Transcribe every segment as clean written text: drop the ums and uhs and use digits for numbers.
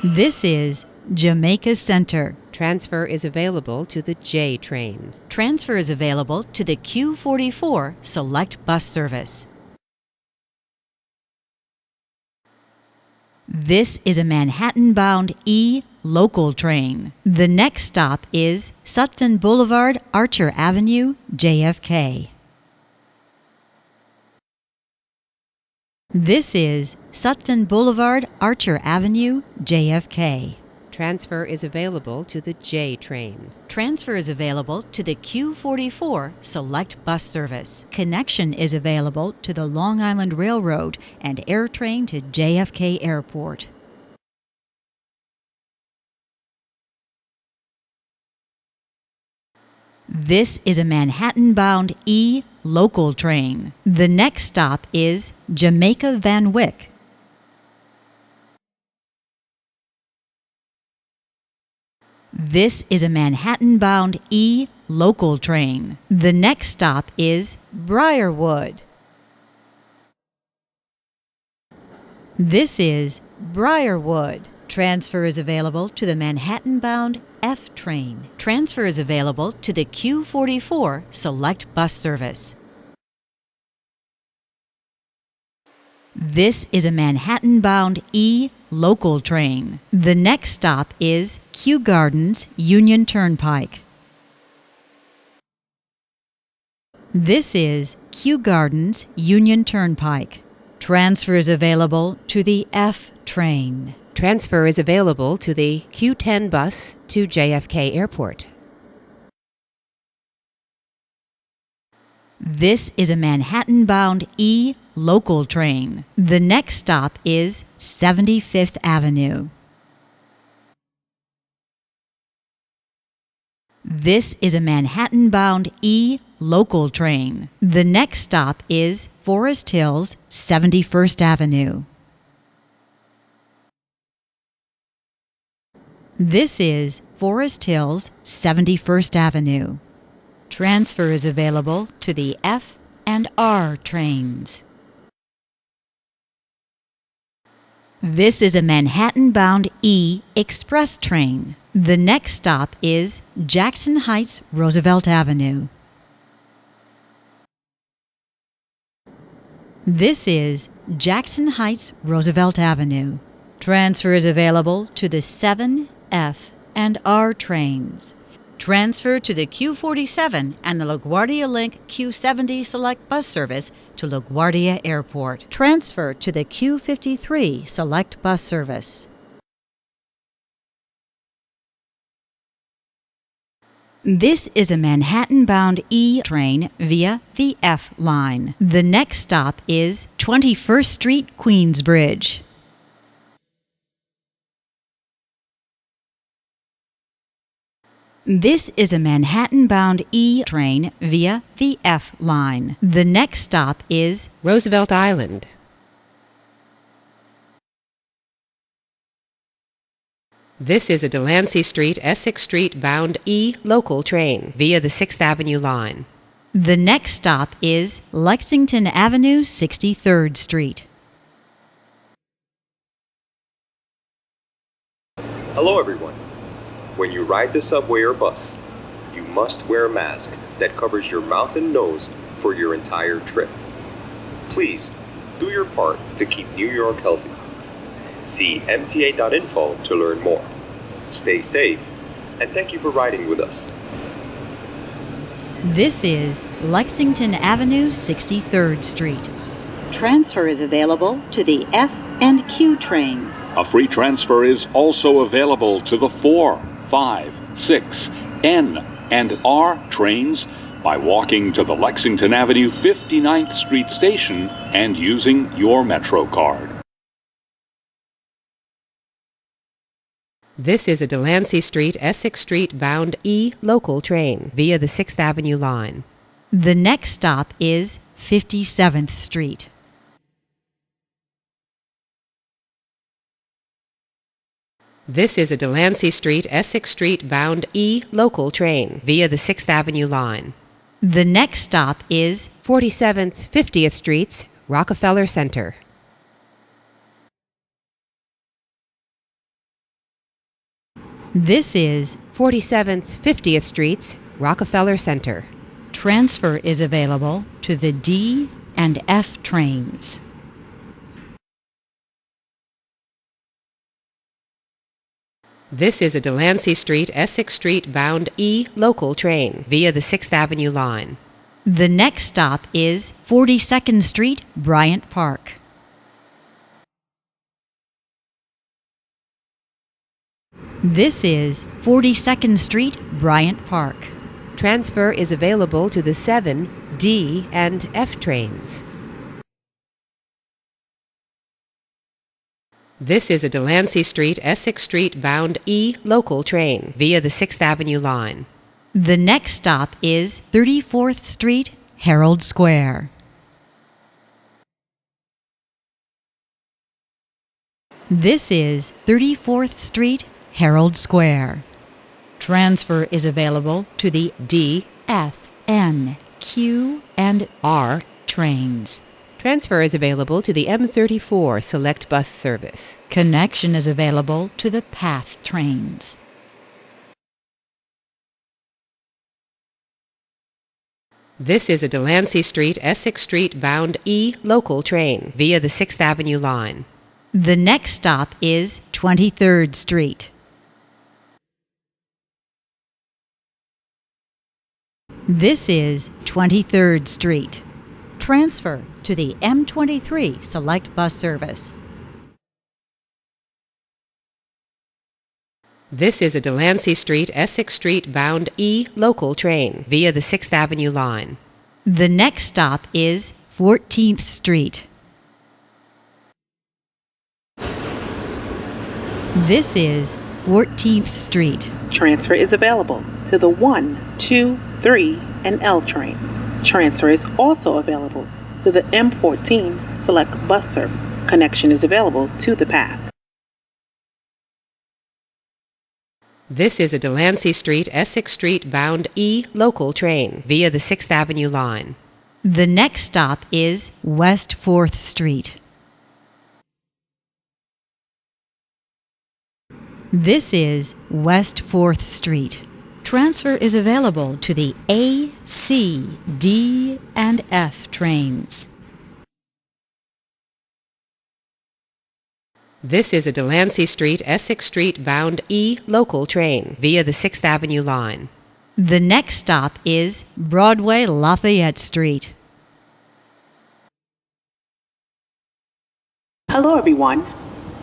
This is Jamaica Center. Transfer is available to the J train. Transfer is available to the Q44 Select Bus Service. This is a Manhattan-bound E local train. The next stop is Sutphin Boulevard, Archer Avenue, JFK. This is Sutphin Boulevard, Archer Avenue, JFK. Transfer is available to the J train. Transfer is available to the Q44 Select Bus Service. Connection is available to the Long Island Railroad and air train to JFK Airport. This is a Manhattan-bound E local train. The next stop is Jamaica Van Wyck. This is a Manhattan-bound E local train. The next stop is Briarwood. This is Briarwood. Transfer is available to the Manhattan-bound F train. Transfer is available to the Q44 Select Bus Service. This is a Manhattan-bound E local train. The next stop is Kew Gardens Union Turnpike. This is Kew Gardens Union Turnpike. Transfer is available to the F train. Transfer is available to the Q10 bus to JFK Airport. This is a Manhattan-bound E local train. The next stop is 75th Avenue. This is a Manhattan-bound E local train. The next stop is Forest Hills 71st Avenue. This is Forest Hills 71st Avenue. Transfer is available to the F and R trains. This is a Manhattan-bound E express train. The next stop is Jackson Heights Roosevelt Avenue. This is Jackson Heights Roosevelt Avenue. Transfer is available to the 7, F, and R trains. Transfer to the Q47 and the LaGuardia Link Q70 Select Bus Service to LaGuardia Airport. Transfer to the Q53 Select Bus Service. This is a Manhattan-bound E train via the F line. The next stop is 21st Street, Queensbridge. This is a Manhattan-bound E train via the F line. The next stop is Roosevelt Island. This is a Delancey Street, Essex Street bound E local train via the 6th Avenue line. The next stop is Lexington Avenue, 63rd Street. Hello everyone. When you ride the subway or bus, you must wear a mask that covers your mouth and nose for your entire trip. Please do your part to keep New York healthy. See mta.info to learn more. Stay safe, and thank you for riding with us. This is Lexington Avenue, 63rd Street. Transfer is available to the F and Q trains. A free transfer is also available to the 4, 5, 6, N, and R trains by walking to the Lexington Avenue 59th Street station and using your Metro card. This is a Delancey Street, Essex Street bound E local train via the 6th Avenue line. The next stop is 57th Street. This is a Delancey Street, Essex Street bound E local train via the 6th Avenue line. The next stop is 47th, 50th Streets, Rockefeller Center. This is 47th 50th Streets, Rockefeller Center. transfer is available to the D and F trains. This is a Delancey Street, Essex Street bound E local train via the 6th Avenue line. The next stop is 42nd Street, Bryant Park. This is 42nd Street, Bryant Park. Transfer is available to the 7, D, and F trains. This is a Delancey Street, Essex Street bound E local train via the 6th Avenue line. The next stop is 34th Street, Herald Square. This is 34th Street, Herald Square. Transfer is available to the D, F, N, Q, and R. trains. Transfer is available to the M34 Select Bus Service. Connection is available to the PATH trains. This is a Delancey Street, Essex Street bound E local train via the 6th Avenue line. The next stop is 23rd Street. This is 23rd Street. Transfer to the M23 Select Bus Service. This is a Delancey Street, Essex Street bound E local train via the 6th Avenue line. The next stop is 14th Street. This is 14th Street. Transfer is available to the 1, 2, 3, and L trains. Transfer is also available to the M14 Select Bus Service. Connection is available to the PATH. This is a Delancey Street, Essex Street bound E local train via the 6th Avenue line. The next stop is West 4th Street. This is West 4th Street. Transfer is available to the A, C, D, and F trains. This is a Delancey Street, Essex Street bound E local train via the 6th Avenue line. The next stop is Broadway-Lafayette Street. Hello everyone.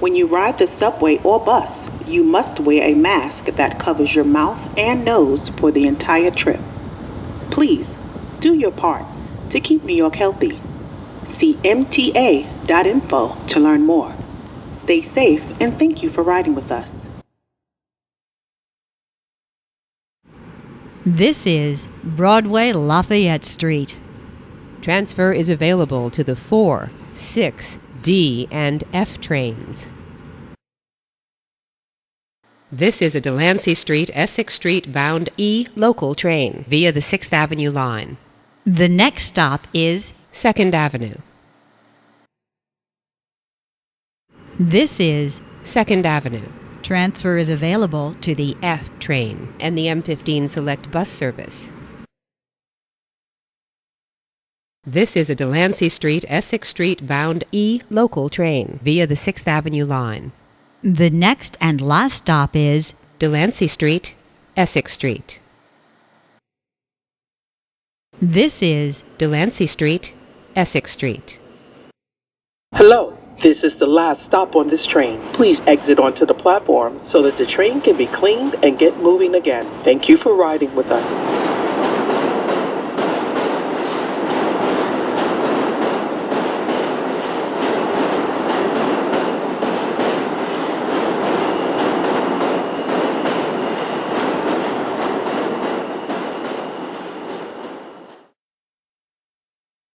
When you ride the subway or bus, you must wear a mask that covers your mouth and nose for the entire trip. Please, do your part to keep New York healthy. See mta.info to learn more. Stay safe and thank you for riding with us. This is Broadway-Lafayette Street. Transfer is available to the 4, 6, D, and F trains. This is a Delancey Street, Essex Street bound E local train via the 6th Avenue line. The next stop is 2nd Avenue. This is 2nd Avenue. Transfer is available to the F train and the M15 Select Bus Service. This is a Delancey Street, Essex Street bound E local train via the 6th Avenue line. The next and last stop is Delancey Street, Essex Street. This is Delancey Street, Essex Street. Hello, this is the last stop on this train. Please exit onto the platform so that the train can be cleaned and get moving again. Thank you for riding with us.